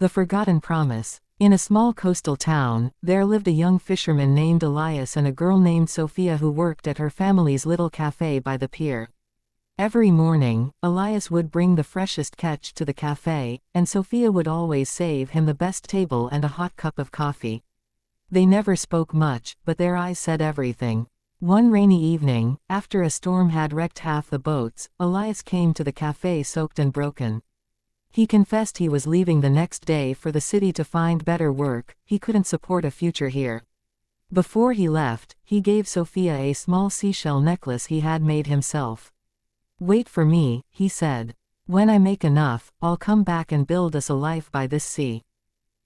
The Forgotten Promise. In a small coastal town, there lived a young fisherman named Elias and a girl named Sofia who worked at her family's little cafe by the pier. Every morning, Elias would bring the freshest catch to the cafe, and Sofia would always save him the best table and a hot cup of coffee. They never spoke much, but their eyes said everything. One rainy evening, after a storm had wrecked half the boats, Elias came to the cafe soaked and broken. He confessed he was leaving the next day for the city to find better work. He couldn't support a future here. Before he left, he gave Sofia a small seashell necklace he had made himself. "Wait for me," he said. "When I make enough, I'll come back and build us a life by this sea."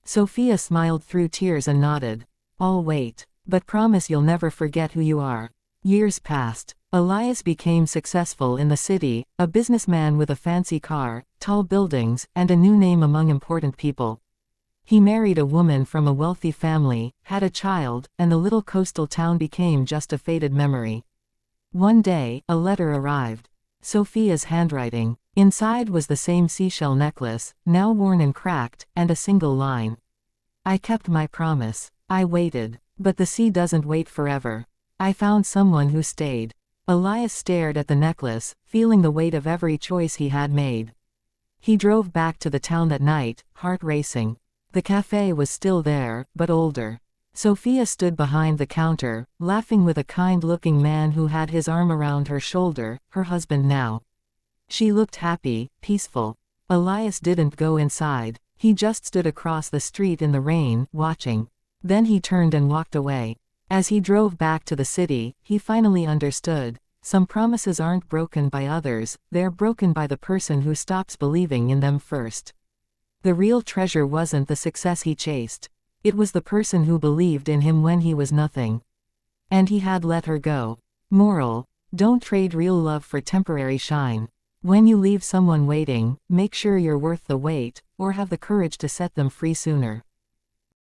Sofia smiled through tears and nodded. "I'll wait. But promise you'll never forget who you are." Years passed. Elias became successful in the city, a businessman with a fancy car, tall buildings, and a new name among important people. He married a woman from a wealthy family, had a child, and the little coastal town became just a faded memory. One day, a letter arrived. Sofia's handwriting. Inside was the same seashell necklace, now worn and cracked, and a single line. "I kept my promise. I waited. But the sea doesn't wait forever. I found someone who stayed." Elias stared at the necklace, feeling the weight of every choice he had made. He drove back to the town that night, heart racing. The cafe was still there, but older. Sofia stood behind the counter, laughing with a kind-looking man who had his arm around her shoulder, her husband now. She looked happy, peaceful. Elias didn't go inside. He just stood across the street in the rain, watching. Then he turned and walked away. As he drove back to the city, he finally understood. Some promises aren't broken by others, they're broken by the person who stops believing in them first. The real treasure wasn't the success he chased. It was the person who believed in him when he was nothing. And he had let her go. Moral: don't trade real love for temporary shine. When you leave someone waiting, make sure you're worth the wait, or have the courage to set them free sooner.